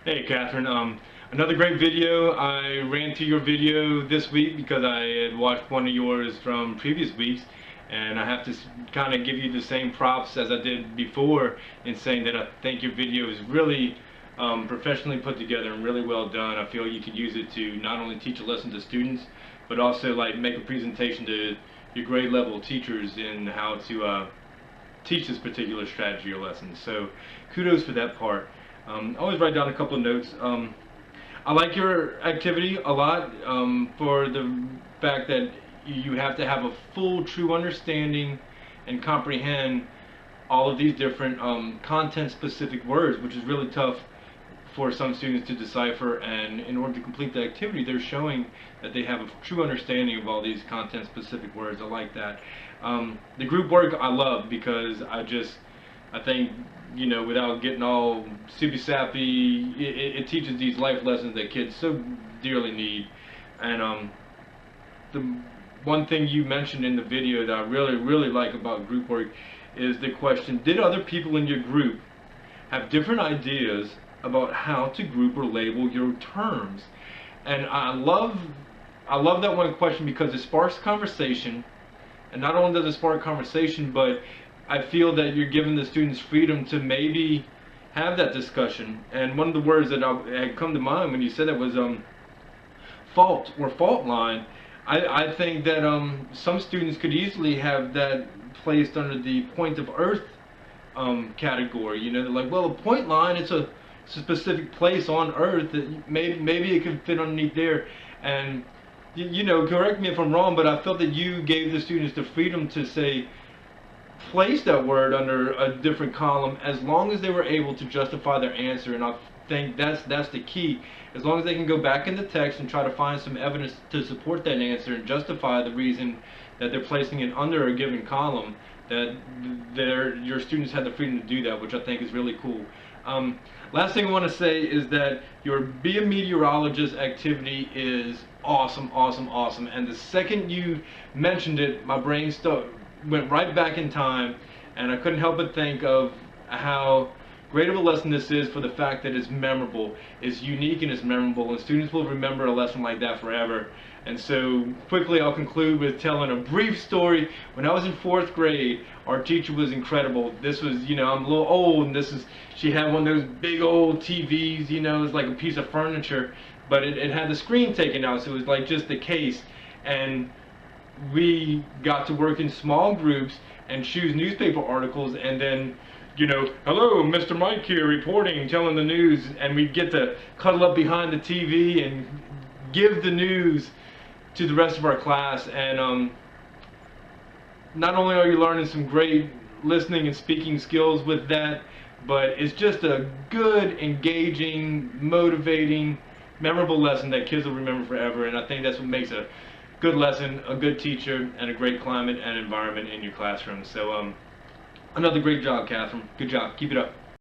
Hey Catherine, another great video. I ran to your video this week because I had watched one of yours from previous weeks, and I have to kind of give you the same props as I did before in saying that I think your video is really professionally put together and really well done. I feel you could use it to not only teach a lesson to students, but also like make a presentation to your grade level teachers in how to teach this particular strategy or lesson. So kudos for that part. I always write down a couple of notes. I like your activity a lot for the fact that you have to have a full, true understanding and comprehend all of these different content-specific words, which is really tough for some students to decipher. And in order to complete the activity, they're showing that they have a true understanding of all these content-specific words. I like that. The group work I love because I think, you know, without getting all super sappy, it teaches these life lessons that kids so dearly need. And the one thing you mentioned in the video that I really like about group work is the question, did other people in your group have different ideas about how to group or label your terms? And I love that one question because it sparks conversation. And not only does it spark conversation, but I feel that you're giving the students freedom to maybe have that discussion. And one of the words that had come to mind when you said that was fault or fault line. I think that some students could easily have that placed under the point of earth category. You know, they're like, well, a point line, it's a specific place on earth that maybe it could fit underneath there. And you know, correct me if I'm wrong, but I felt that you gave the students the freedom to say, place that word under a different column as long as they were able to justify their answer. And I think that's the key. As long as they can go back in the text and try to find some evidence to support that answer and justify the reason that they're placing it under a given column, that your students have the freedom to do that, which I think is really cool. Last thing I want to say is that your Be a Meteorologist activity is awesome. And the second you mentioned it, my brain went right back in time, and I couldn't help but think of how great of a lesson this is for the fact that it's memorable, it's unique and it's memorable, and students will remember a lesson like that forever. And so quickly I'll conclude with telling a brief story. When I was in 4th grade, our teacher was incredible. This was, you know, I'm a little old, and she had one of those big old TVs, you know, it was like a piece of furniture, but it had the screen taken out, so it was like just the case. And we got to work in small groups and choose newspaper articles, and then, you know, hello, Mr. Mike here reporting, telling the news, and we'd get to cuddle up behind the TV and give the news to the rest of our class. And not only are you learning some great listening and speaking skills with that, but it's just a good, engaging, motivating, memorable lesson that kids will remember forever. And I think that's what makes a good lesson, a good teacher, and a great climate and environment in your classroom. So another great job, Catherine. Good job. Keep it up.